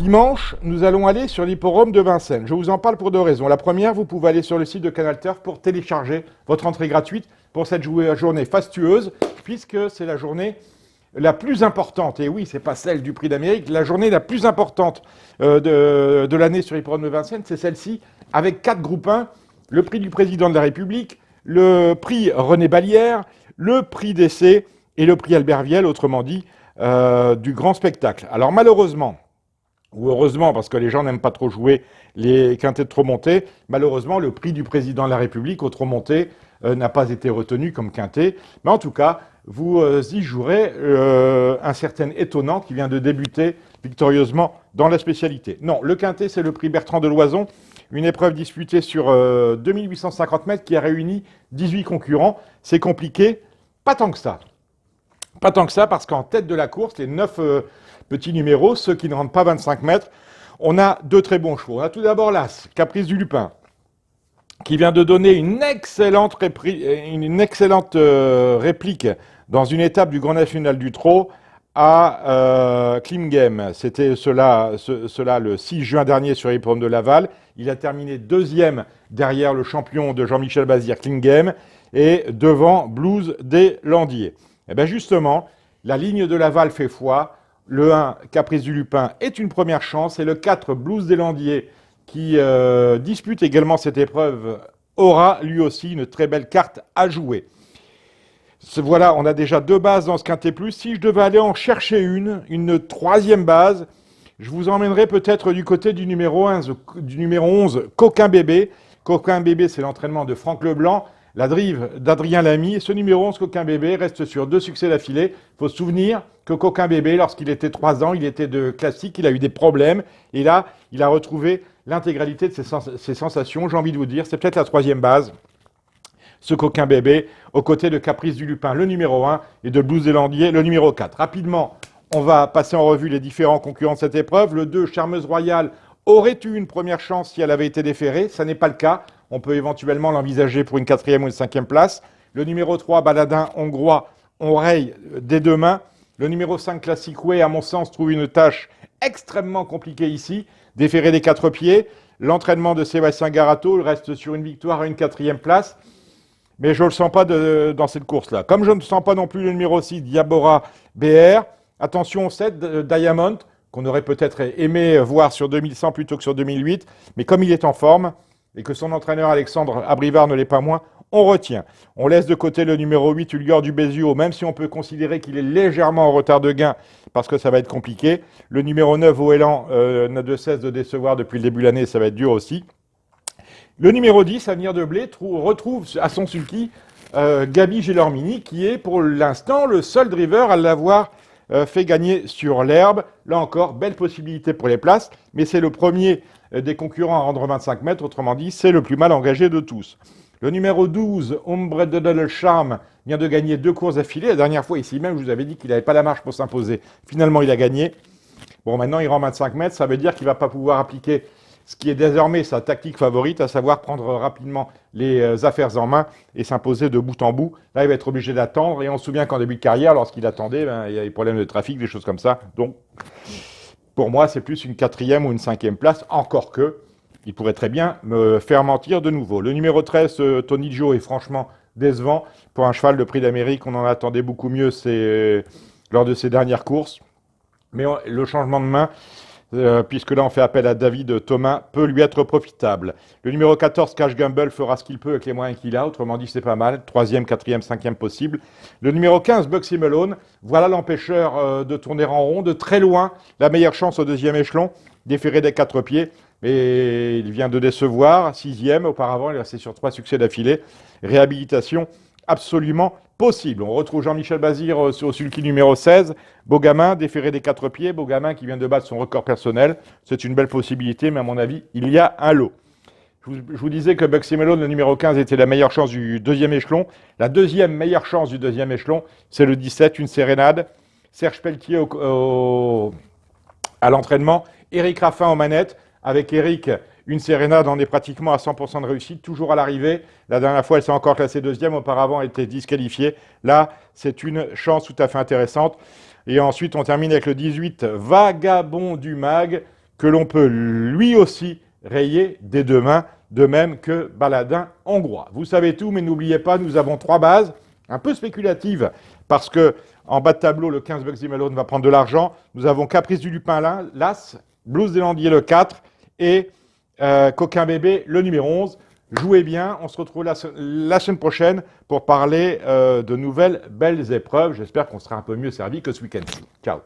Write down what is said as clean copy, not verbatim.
Dimanche, nous allons aller sur l'hippodrome de Vincennes. Je vous en parle pour deux raisons. La première, vous pouvez aller sur le site de Canal Turf pour télécharger votre entrée gratuite pour cette journée fastueuse, puisque c'est la journée la plus importante. Et oui, c'est pas celle du Prix d'Amérique, la journée la plus importante de l'année sur l'hippodrome de Vincennes, c'est celle-ci, avec 4 groupes 1, le prix du président de la République, le prix René Ballière, le prix d'essai et le prix Albert Viel, autrement dit, du grand spectacle. Alors malheureusement, ou heureusement, parce que les gens n'aiment pas trop jouer les quintets de trop montés, malheureusement, le prix du président de la République au trop monté n'a pas été retenu comme quintet. Mais en tout cas, vous y jouerez un certain étonnant qui vient de débuter victorieusement dans la spécialité. Non, le quintet, c'est le prix Bertrand de Loison, une épreuve disputée sur 2850 mètres qui a réuni 18 concurrents. C'est compliqué, pas tant que ça. Pas tant que ça, parce qu'en tête de la course, les 9 petits numéros, ceux qui ne rentrent pas 25 mètres, on a 2 très bons chevaux. On a tout d'abord l'As, Caprice du Lupin, qui vient de donner une excellente réplique dans une étape du Grand National du Trot à Klimgem. C'était cela le 6 juin dernier sur l'hippodrome de Laval. Il a terminé deuxième derrière le champion de Jean-Michel Bazir, Klimgem, et devant Blues des Landiers. Et bien justement, la ligne de Laval fait foi. Le 1, Caprice du Lupin, est une première chance. Et le 4, Blues des Landiers, qui dispute également cette épreuve, aura lui aussi une très belle carte à jouer. Voilà, on a déjà 2 bases dans ce quintet plus. Si je devais aller en chercher une troisième base, je vous emmènerai peut-être du côté du numéro 11, Coquin Bébé. Coquin Bébé, c'est l'entraînement de Franck Leblanc. La drive d'Adrien Lamy. Et ce numéro 11, Coquin Bébé, reste sur 2 succès d'affilée. Il faut se souvenir que Coquin Bébé, lorsqu'il était 3 ans, il était de classique, il a eu des problèmes. Et là, il a retrouvé l'intégralité de ses sensations. J'ai envie de vous dire, c'est peut-être la troisième base, ce Coquin Bébé, aux côtés de Caprice du Lupin, le numéro 1, et de Blues des Landiers, le numéro 4. Rapidement, on va passer en revue les différents concurrents de cette épreuve. Le 2, Charmeuse Royale, aurait eu une première chance si elle avait été déférée. Ça n'est pas le cas. On peut éventuellement l'envisager pour une 4e ou une 5e place. Le numéro 3, Baladin hongrois, on raye des 2 mains. Le numéro 5, Classic Way, à mon sens, trouve une tâche extrêmement compliquée ici. Déférer des 4 pieds. L'entraînement de Sébastien Garato reste sur une victoire à une 4e place. Mais je ne le sens pas dans cette course-là. Comme je ne sens pas non plus le numéro 6, Diabora BR. Attention, 7, Diamond, qu'on aurait peut-être aimé voir sur 2100 plutôt que sur 2008. Mais comme il est en forme, et que son entraîneur Alexandre Abrivard ne l'est pas moins, on retient. On laisse de côté le numéro 8, Ulgor du Bézio, même si on peut considérer qu'il est légèrement en retard de gain, parce que ça va être compliqué. Le numéro 9, Oelan, n'a de cesse de décevoir depuis le début de l'année, ça va être dur aussi. Le numéro 10, Avenir de Blé, retrouve à son sulky Gabi Gelormini, qui est pour l'instant le seul driver à l'avoir fait gagner sur l'herbe. Là encore, belle possibilité pour les places, mais c'est le premier des concurrents à rendre 25 mètres, autrement dit, c'est le plus mal engagé de tous. Le numéro 12, Ombre de Charme, vient de gagner 2 courses affilées. La dernière fois, ici même, je vous avais dit qu'il n'avait pas la marche pour s'imposer. Finalement, il a gagné. Bon, maintenant, il rend 25 mètres, ça veut dire qu'il ne va pas pouvoir appliquer ce qui est désormais sa tactique favorite, à savoir prendre rapidement les affaires en main et s'imposer de bout en bout. Là, il va être obligé d'attendre. Et on se souvient qu'en début de carrière, lorsqu'il attendait, il y a des problèmes de trafic, des choses comme ça. Donc, pour moi, c'est plus une 4e ou une 5e place, encore que il pourrait très bien me faire mentir de nouveau. Le numéro 13, Tony Joe, est franchement décevant. Pour un cheval de Prix d'Amérique, on en attendait beaucoup mieux lors de ses dernières courses. Mais le changement de main, puisque là on fait appel à David Thomas, peut lui être profitable. Le numéro 14, Cash Gamble, fera ce qu'il peut avec les moyens qu'il a, autrement dit c'est pas mal, 3e, 4e, 5e possible. Le numéro 15, Bugsy Malone, voilà l'empêcheur de tourner en rond, de très loin, la meilleure chance au 2e échelon, déféré des 4 pieds, mais il vient de décevoir, 6e, auparavant il est resté sur 3 succès d'affilée, réhabilitation absolument possible. On retrouve Jean-Michel Bazir au sulky numéro 16, Beaugamin, déféré des 4 pieds, Beaugamin qui vient de battre son record personnel. C'est une belle possibilité, mais à mon avis, il y a un lot. Je vous disais que Bugsy Malone, le numéro 15, était la meilleure chance du 2e échelon. La 2e meilleure chance du 2e échelon, c'est le 17, une sérénade. Serge Pelletier à l'entraînement, Éric Raffin aux manettes. Avec Éric, une sérénade, on est pratiquement à 100% de réussite, toujours à l'arrivée. La dernière fois, elle s'est encore classée 2e, auparavant, elle était disqualifiée. Là, c'est une chance tout à fait intéressante. Et ensuite, on termine avec le 18, Vagabond du Mag, que l'on peut lui aussi rayer dès demain, de même que Baladin hongrois. Vous savez tout, mais n'oubliez pas, nous avons 3 bases, un peu spéculatives, parce que en bas de tableau, le 15 Bugsy Malone va prendre de l'argent. Nous avons Caprice du Lupin, l'As, Blues des Landiers, le 4, et Coquin Bébé, le numéro 11. Jouez bien, on se retrouve la semaine prochaine pour parler de nouvelles belles épreuves. J'espère qu'on sera un peu mieux servi que ce week-end. Ciao.